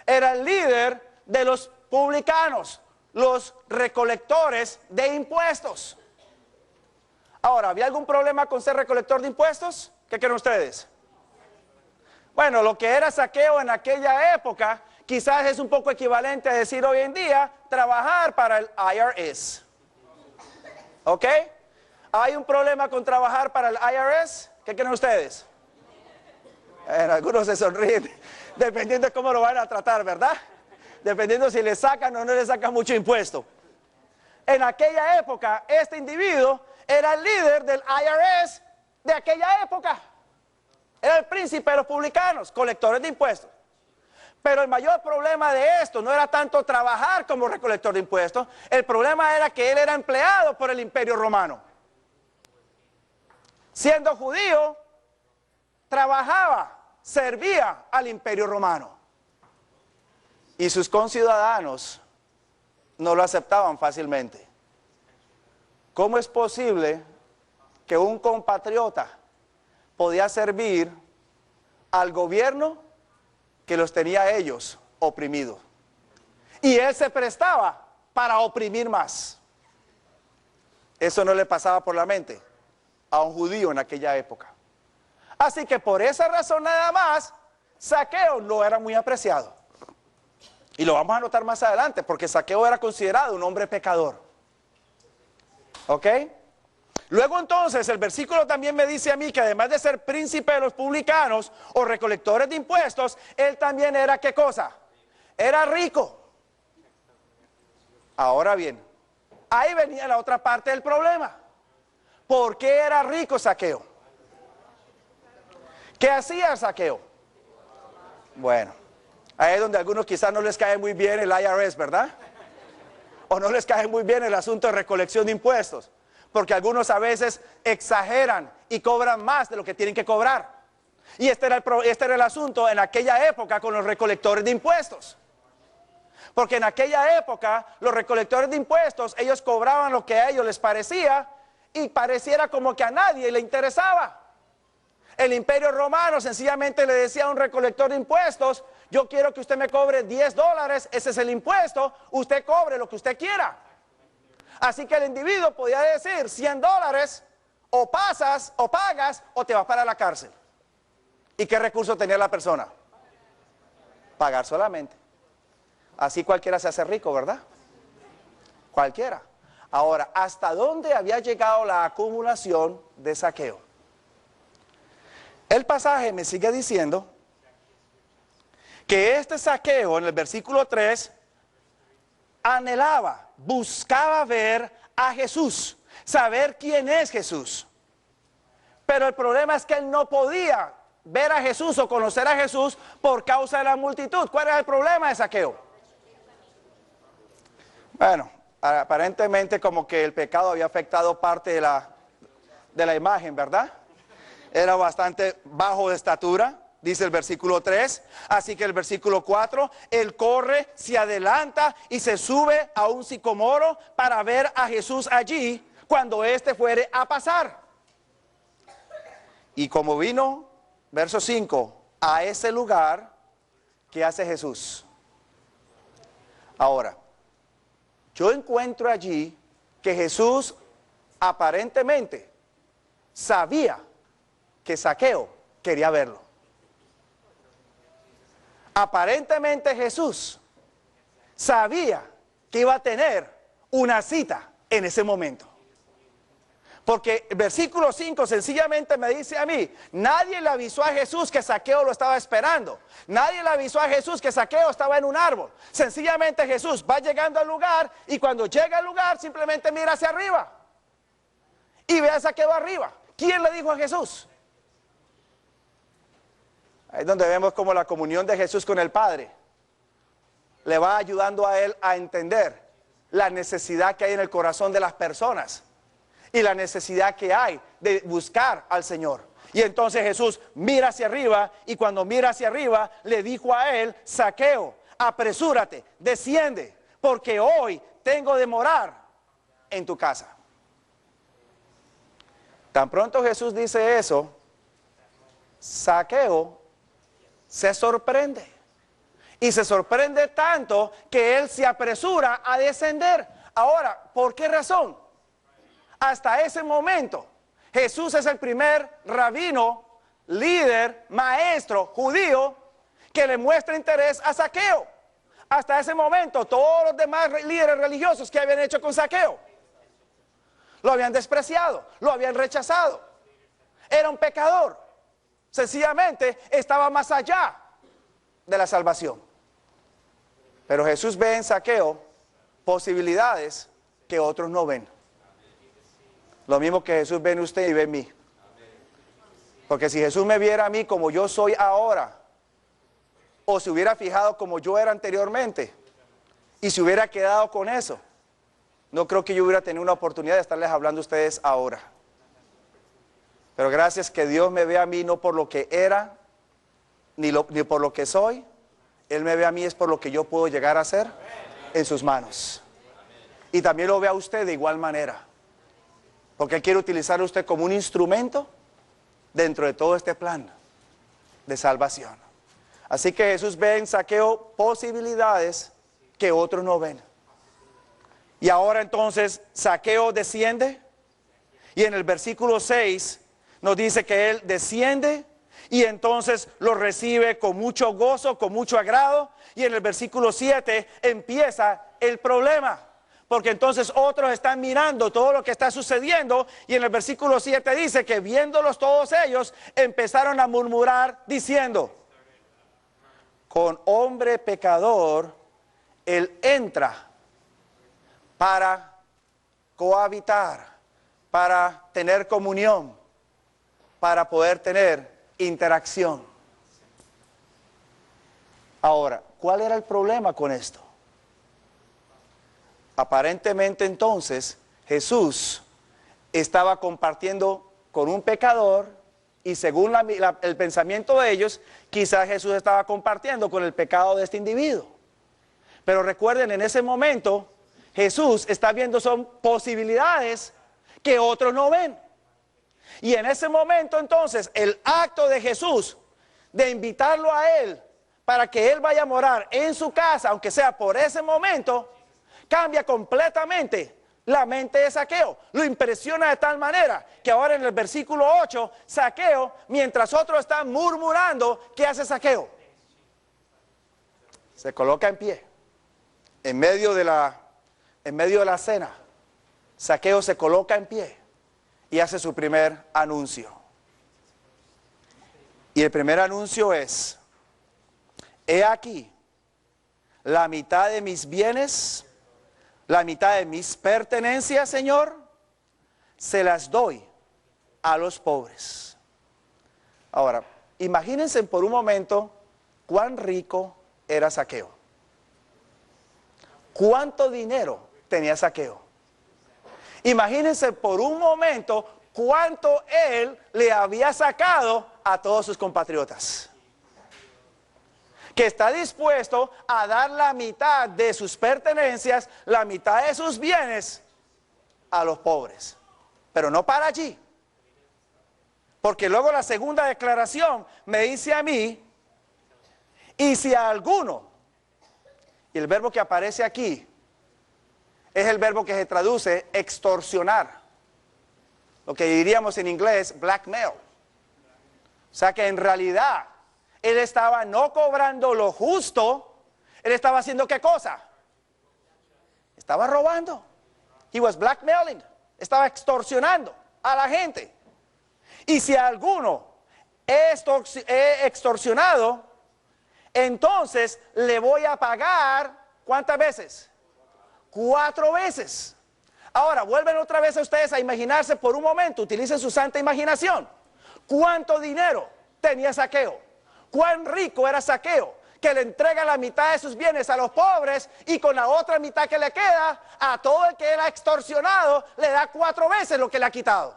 [SPEAKER 4] Era el líder de los publicanos, los recolectores de impuestos. Ahora, ¿había algún problema con ser recolector de impuestos? ¿Qué creen ustedes? Bueno, lo que era Zaqueo en aquella época quizás es un poco equivalente a decir hoy en día trabajar para el IRS. ¿Ok? ¿Hay un problema con trabajar para el IRS? ¿Qué creen ustedes? Algunos se sonríen, dependiendo de cómo lo van a tratar, ¿verdad? Dependiendo si le sacan o no le sacan mucho impuesto. En aquella época, este individuo era el líder del IRS de aquella época. Era el príncipe de los publicanos, colectores de impuestos. Pero el mayor problema de esto no era tanto trabajar como recolector de impuestos. El problema era que él era empleado por el Imperio Romano. Siendo judío, trabajaba, servía al Imperio Romano. Y sus conciudadanos no lo aceptaban fácilmente. ¿Cómo es posible que un compatriota podía servir al gobierno que los tenía a ellos oprimidos? Y él se prestaba para oprimir más. Eso no le pasaba por la mente a un judío en aquella época. Así que por esa razón nada más, Zaqueo no era muy apreciado. Y lo vamos a notar más adelante, porque Zaqueo era considerado un hombre pecador. ¿Ok? Luego entonces el versículo también me dice a mí que además de ser príncipe de los publicanos o recolectores de impuestos, él también era ¿qué cosa? Era rico. Ahora bien, ahí venía la otra parte del problema. ¿Por qué era rico Zaqueo? ¿Qué hacía Zaqueo? Bueno, ahí es donde a algunos quizás no les cae muy bien el IRS, ¿verdad? O no les cae muy bien el asunto de recolección de impuestos. Porque algunos a veces exageran y cobran más de lo que tienen que cobrar. Y este era el asunto en aquella época con los recolectores de impuestos. Porque en aquella época los recolectores de impuestos, ellos cobraban lo que a ellos les parecía y pareciera como que a nadie le interesaba. El Imperio Romano sencillamente le decía a un recolector de impuestos: yo quiero que usted me cobre $10, ese es el impuesto, usted cobre lo que usted quiera. Así que el individuo podía decir $100, o pasas, o pagas, o te vas para la cárcel. ¿Y qué recurso tenía la persona? Pagar solamente. Así cualquiera se hace rico, ¿verdad? Cualquiera. Ahora, ¿hasta dónde había llegado la acumulación de Zaqueo? El pasaje me sigue diciendo que este Zaqueo en el versículo 3 anhelaba, buscaba ver a Jesús, saber quién es Jesús. Pero el problema es que él no podía ver a Jesús o conocer a Jesús por causa de la multitud. ¿Cuál era el problema de Zaqueo? Bueno, aparentemente como que el pecado había afectado parte de la imagen, ¿verdad? Era bastante bajo de estatura, dice el versículo 3, así que el versículo 4, él corre, se adelanta y se sube a un sicomoro para ver a Jesús allí cuando éste fuere a pasar. Y como vino, verso 5, a ese lugar, ¿qué hace Jesús? Ahora, yo encuentro allí que Jesús aparentemente sabía que Zaqueo quería verlo. Aparentemente Jesús sabía que iba a tener una cita en ese momento. Porque el versículo 5 sencillamente me dice a mí, nadie le avisó a Jesús que Zaqueo lo estaba esperando. Nadie le avisó a Jesús que Zaqueo estaba en un árbol. Sencillamente Jesús va llegando al lugar y cuando llega al lugar simplemente mira hacia arriba. Y ve a Zaqueo arriba. ¿Quién le dijo a Jesús? Ahí es donde vemos como la comunión de Jesús con el Padre le va ayudando a él a entender la necesidad que hay en el corazón de las personas y la necesidad que hay de buscar al Señor. Y entonces Jesús mira hacia arriba y cuando mira hacia arriba le dijo a él, Zaqueo, apresúrate, desciende, porque hoy tengo de morar en tu casa. Tan pronto Jesús dice eso, Zaqueo se sorprende. Y se sorprende tanto que él se apresura a descender. Ahora, ¿por qué razón? Hasta ese momento, Jesús es el primer rabino, líder, maestro judío que le muestra interés a Zaqueo. Hasta ese momento, todos los demás líderes religiosos que habían hecho con Zaqueo lo habían despreciado, lo habían rechazado. Era un pecador. Sencillamente estaba más allá de la salvación. Pero Jesús ve en Zaqueo posibilidades que otros no ven. Lo mismo que Jesús ve en usted y ve en mí. Porque si Jesús me viera a mí como yo soy ahora, o se hubiera fijado como yo era anteriormente, y se hubiera quedado con eso, no creo que yo hubiera tenido una oportunidad de estarles hablando a ustedes ahora. Pero gracias que Dios me ve a mí no por lo que era, ni por lo que soy. Él me ve a mí es por lo que yo puedo llegar a ser en sus manos. Y también lo ve a usted de igual manera. Porque Él quiere utilizar a usted como un instrumento dentro de todo este plan de salvación. Así que Jesús ve en Zaqueo posibilidades que otros no ven. Y ahora entonces Zaqueo desciende. Y en el versículo 6 nos dice que él desciende y entonces lo recibe con mucho gozo, con mucho agrado. Y en el versículo 7 empieza el problema. Porque entonces otros están mirando todo lo que está sucediendo. Y en el versículo 7 dice que viéndolos todos ellos empezaron a murmurar diciendo, con hombre pecador él entra para cohabitar, para tener comunión, para poder tener interacción. Ahora, ¿cuál era el problema con esto? Aparentemente entonces Jesús estaba compartiendo con un pecador y según el pensamiento de ellos, quizás Jesús estaba compartiendo con el pecado de este individuo. Pero recuerden, en ese momento Jesús está viendo son posibilidades que otros no ven. Y en ese momento entonces el acto de Jesús de invitarlo a él para que él vaya a morar en su casa, aunque sea por ese momento, cambia completamente la mente de Zaqueo. Lo impresiona de tal manera que ahora en el versículo 8, Zaqueo, mientras otros están murmurando, ¿qué hace Zaqueo? Se coloca en pie. En medio de la cena, Zaqueo se coloca en pie y hace su primer anuncio. Y el primer anuncio es, he aquí, la mitad de mis bienes, la mitad de mis pertenencias, Señor, se las doy a los pobres. Ahora, imagínense por un momento cuán rico era Zaqueo. ¿Cuánto dinero tenía Zaqueo? Imagínense por un momento cuánto él le había sacado a todos sus compatriotas. Que está dispuesto a dar la mitad de sus pertenencias, la mitad de sus bienes a los pobres. Pero no para allí. Porque luego la segunda declaración me dice a mí, y si a alguno, y el verbo que aparece aquí es el verbo que se traduce extorsionar, lo que diríamos en inglés blackmail. O sea que en realidad él estaba no cobrando lo justo, él estaba haciendo ¿qué cosa? Estaba robando. He was blackmailing, estaba extorsionando. a la gente. Y si a alguno he extorsionado, entonces le voy a pagar, ¿cuántas veces? 4 veces. Ahora, vuelven otra vez a ustedes a imaginarse por un momento, utilicen su santa imaginación. ¿Cuánto dinero tenía Zaqueo? ¿Cuán rico era Zaqueo? Que le entrega la mitad de sus bienes a los pobres y con la otra mitad que le queda, a todo el que él ha extorsionado, le da 4 veces lo que le ha quitado.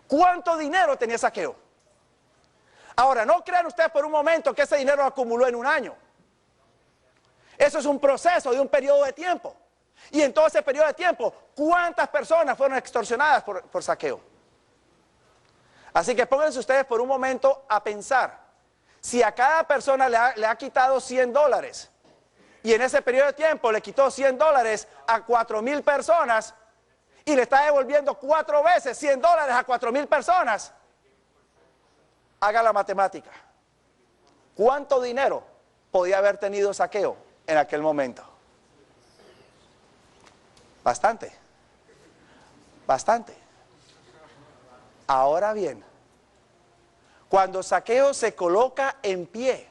[SPEAKER 4] ¿Cuánto dinero tenía Zaqueo? Ahora, no crean ustedes por un momento que ese dinero lo acumuló en un año. Eso es un proceso de un periodo de tiempo. Y en todo ese periodo de tiempo, ¿cuántas personas fueron extorsionadas por Zaqueo? Así que pónganse ustedes por un momento a pensar. Si a cada persona le ha quitado $100 y en ese periodo de tiempo le quitó $100 a 4,000 personas y le está devolviendo 4 veces $100 a 4,000 personas, haga la matemática. ¿Cuánto dinero podía haber tenido Zaqueo en aquel momento? Bastante. Bastante. Ahora bien, cuando Zaqueo se coloca en pie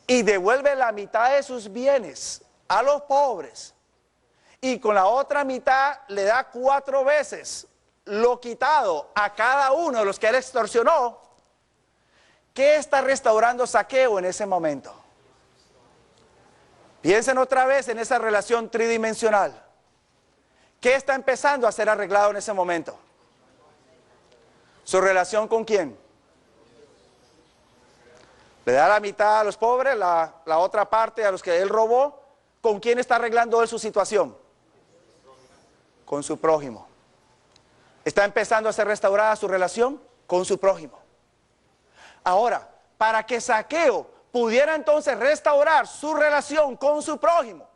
[SPEAKER 4] y devuelve la mitad de sus bienes a los pobres y con la otra mitad le da 4 veces lo quitado a cada uno de los que él extorsionó, ¿qué está restaurando Zaqueo en ese momento? Piensen otra vez en esa relación tridimensional. ¿Qué está empezando a ser arreglado en ese momento? ¿Su relación con quién? Le da la mitad a los pobres, la otra parte a los que él robó. ¿Con quién está arreglando él su situación? Con su prójimo. ¿Está empezando a ser restaurada su relación? Con su prójimo. Ahora, para que Zaqueo pudiera entonces restaurar su relación con su prójimo,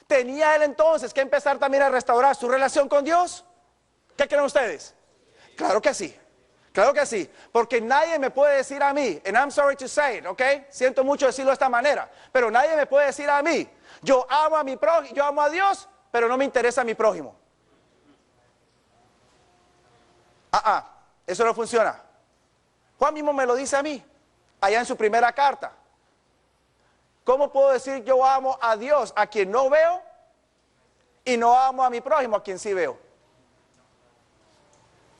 [SPEAKER 4] ¿tenía él entonces que empezar también a restaurar su relación con Dios? ¿Qué creen ustedes? Claro que sí. Claro que sí, porque nadie me puede decir a mí, and I'm sorry to say it, ¿ok? Siento mucho decirlo de esta manera, pero nadie me puede decir a mí, yo amo a mi prójimo, yo amo a Dios, pero no me interesa a mi prójimo. Eso no funciona. Juan mismo me lo dice a mí, allá en su primera carta. ¿Cómo puedo decir yo amo a Dios a quien no veo y no amo a mi prójimo a quien sí veo?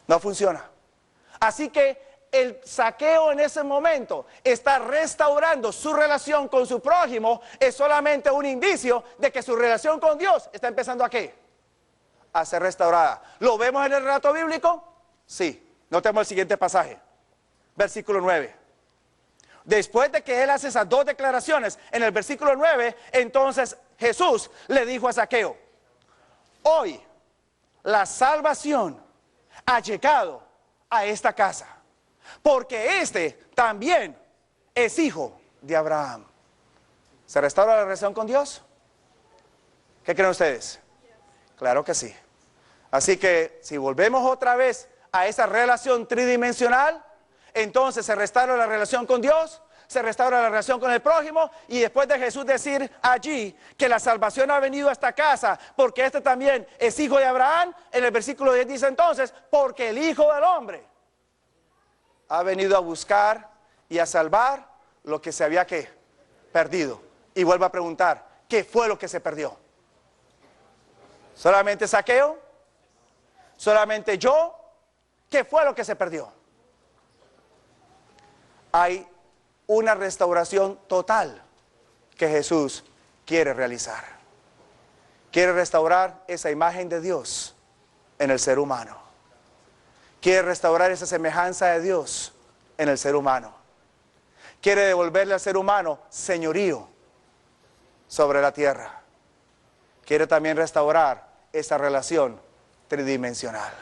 [SPEAKER 4] No funciona. Así que el Zaqueo en ese momento está restaurando su relación con su prójimo, es solamente un indicio de que su relación con Dios está empezando ¿a qué? A ser restaurada. ¿Lo vemos en el relato bíblico? Sí. Notemos el siguiente pasaje, versículo 9. Después de que él hace esas 2 declaraciones, en el versículo 9, entonces Jesús le dijo a Zaqueo, hoy la salvación ha llegado a esta casa, porque este también es hijo de Abraham. ¿Se restaura la relación con Dios? ¿Qué creen ustedes? Claro que sí. Así que si volvemos otra vez a esa relación tridimensional, entonces se restaura la relación con Dios, se restaura la relación con el prójimo, y después de Jesús decir allí que la salvación ha venido a esta casa porque este también es hijo de Abraham, en el versículo 10 dice entonces, porque el Hijo del Hombre ha venido a buscar y a salvar lo que se había perdido. Y vuelvo a preguntar, ¿qué fue lo que se perdió? ¿Solamente Zaqueo? ¿Solamente yo? ¿Qué fue lo que se perdió? Hay una restauración total que Jesús quiere realizar. Quiere restaurar esa imagen de Dios en el ser humano. Quiere restaurar esa semejanza de Dios en el ser humano. Quiere devolverle al ser humano señorío sobre la tierra. Quiere también restaurar esa relación tridimensional.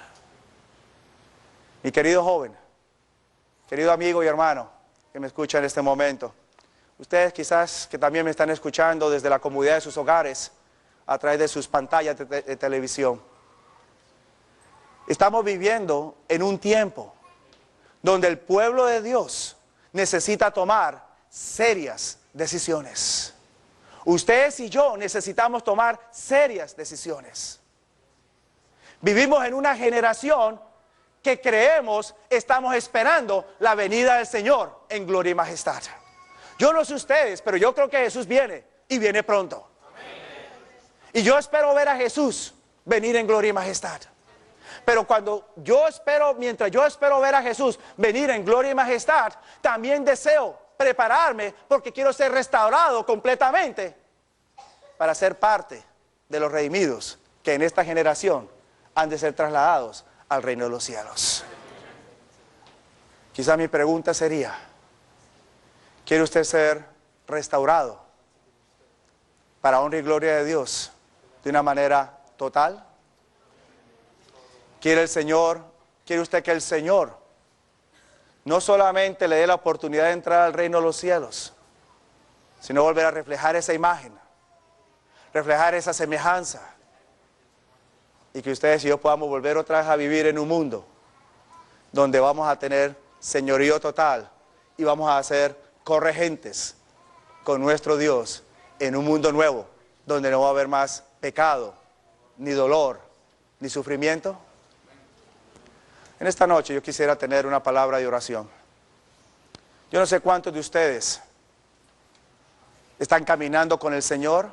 [SPEAKER 4] Mi querido joven, querido amigo y hermano que me escucha en este momento, ustedes quizás que también me están escuchando desde la comodidad de sus hogares, a través de sus pantallas de televisión. Estamos viviendo en un tiempo donde el pueblo de Dios necesita tomar serias decisiones. Ustedes y yo necesitamos tomar serias decisiones. Vivimos en una generación que creemos, estamos esperando la venida del Señor en gloria y majestad. Yo no sé ustedes, pero yo creo que Jesús viene y viene pronto. Y yo espero ver a Jesús venir en gloria y majestad. Pero mientras yo espero ver a Jesús venir en gloria y majestad, también deseo prepararme porque quiero ser restaurado completamente para ser parte de los redimidos que en esta generación han de ser trasladados al reino de los cielos. Quizá mi pregunta sería, ¿quiere usted ser restaurado para honra y gloria de Dios de una manera total? ¿Quiere usted que el Señor no solamente le dé la oportunidad de entrar al reino de los cielos, sino volver a reflejar esa imagen, reflejar esa semejanza, y que ustedes y yo podamos volver otra vez a vivir en un mundo donde vamos a tener señorío total y vamos a ser corregentes con nuestro Dios en un mundo nuevo donde no va a haber más pecado, ni dolor, ni sufrimiento? En esta noche yo quisiera tener una palabra de oración. Yo no sé cuántos de ustedes están caminando con el Señor,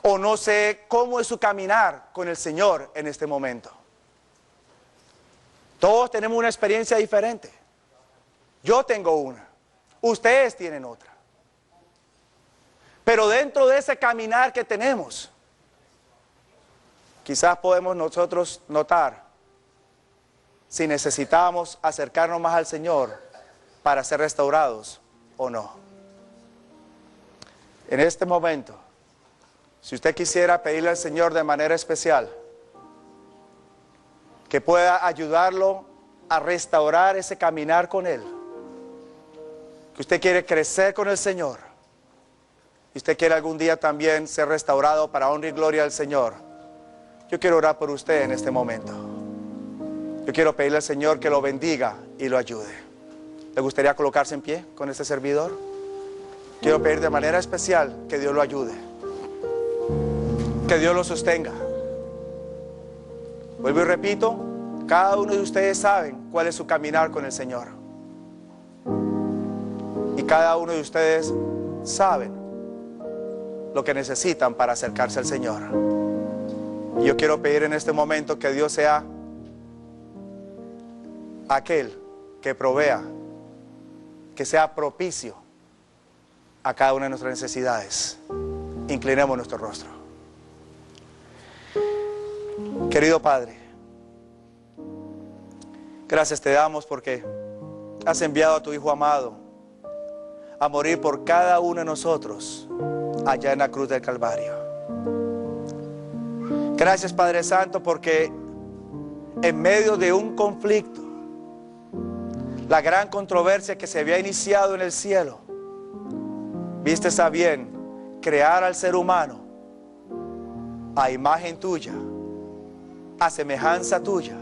[SPEAKER 4] o no sé cómo es su caminar con el Señor en este momento. Todos tenemos una experiencia diferente. Yo tengo una, ustedes tienen otra. Pero dentro de ese caminar que tenemos, quizás podemos nosotros notar si necesitamos acercarnos más al Señor para ser restaurados o no. En este momento, si usted quisiera pedirle al Señor de manera especial que pueda ayudarlo a restaurar ese caminar con Él, que usted quiere crecer con el Señor, y usted quiere algún día también ser restaurado para honra y gloria al Señor, yo quiero orar por usted en este momento. Yo quiero pedirle al Señor que lo bendiga y lo ayude. ¿Le gustaría colocarse en pie con este servidor? Quiero pedir de manera especial que Dios lo ayude, que Dios lo sostenga. Vuelvo y repito, cada uno de ustedes saben cuál es su caminar con el Señor. Y cada uno de ustedes saben lo que necesitan para acercarse al Señor. Y yo quiero pedir en este momento que Dios sea aquel que provea, que sea propicio a cada una de nuestras necesidades. Inclinemos nuestro rostro. Querido Padre, gracias te damos porque has enviado a tu Hijo amado a morir por cada uno de nosotros allá en la cruz del Calvario. Gracias, Padre Santo, porque en medio de un conflicto, la gran controversia que se había iniciado en el cielo, viste a bien crear al ser humano a imagen tuya, a semejanza tuya,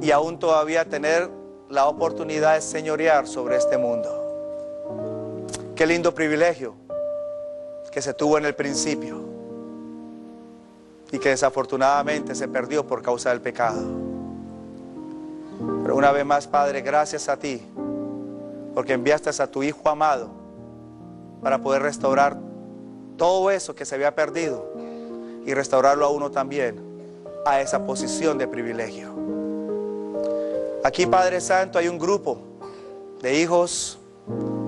[SPEAKER 4] y aún todavía tener la oportunidad de señorear sobre este mundo. Qué lindo privilegio que se tuvo en el principio y que desafortunadamente se perdió por causa del pecado. Pero una vez más, Padre, gracias a ti, porque enviaste a tu Hijo amado para poder restaurar todo eso que se había perdido y restaurarlo a uno también a esa posición de privilegio. Aquí, Padre Santo, hay un grupo de hijos,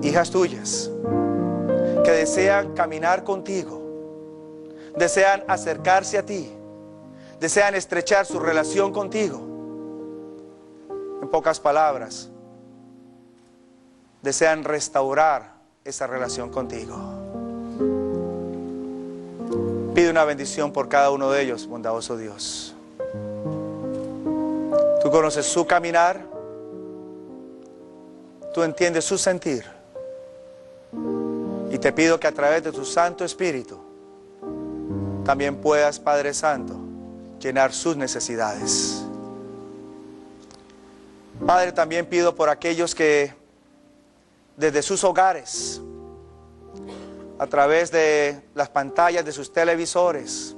[SPEAKER 4] hijas tuyas, que desean caminar contigo, desean acercarse a ti, desean estrechar su relación contigo. En pocas palabras, desean restaurar esa relación contigo. Pide una bendición por cada uno de ellos, bondadoso Dios. Tú conoces su caminar, tú entiendes su sentir, y te pido que a través de tu Santo Espíritu también puedas, Padre Santo, llenar sus necesidades. Padre, también pido por aquellos que desde sus hogares, a través de las pantallas de sus televisores,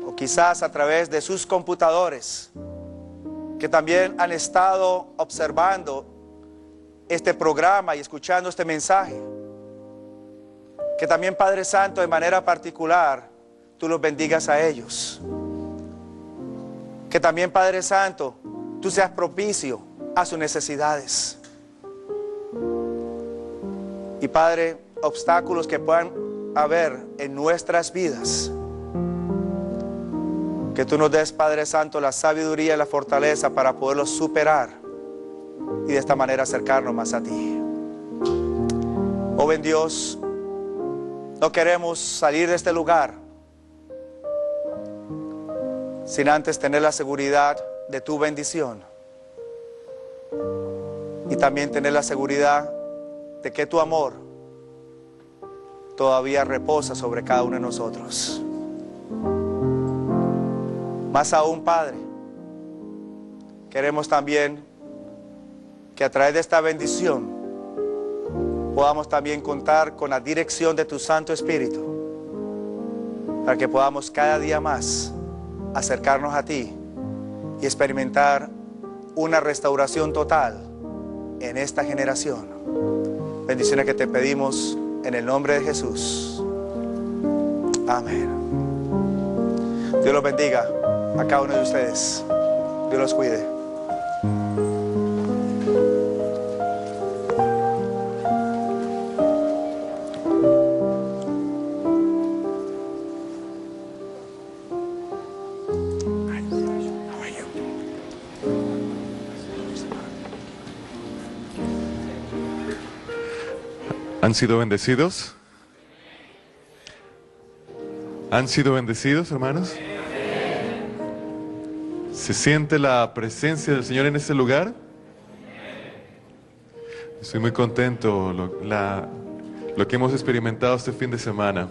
[SPEAKER 4] o quizás a través de sus computadores, que también han estado observando este programa y escuchando este mensaje. Que también, Padre Santo, de manera particular, tú los bendigas a ellos. Que también, Padre Santo, tú seas propicio a sus necesidades. Y Padre, obstáculos que puedan haber en nuestras vidas, que tú nos des, Padre Santo, la sabiduría y la fortaleza para poderlos superar y de esta manera acercarnos más a ti. Oh, ven Dios, no queremos salir de este lugar sin antes tener la seguridad de tu bendición y también tener la seguridad de que tu amor todavía reposa sobre cada uno de nosotros. Más aún, Padre, queremos también que a través de esta bendición podamos también contar con la dirección de tu Santo Espíritu, para que podamos cada día más acercarnos a ti y experimentar una restauración total en esta generación. Bendiciones que te pedimos en el nombre de Jesús. Amén. Dios los bendiga a cada uno de ustedes. Dios los cuide.
[SPEAKER 2] ¿Han sido bendecidos? ¿Han sido bendecidos, hermanos? ¿Se siente la presencia del Señor en este lugar? Estoy muy contento lo que hemos experimentado este fin de semana.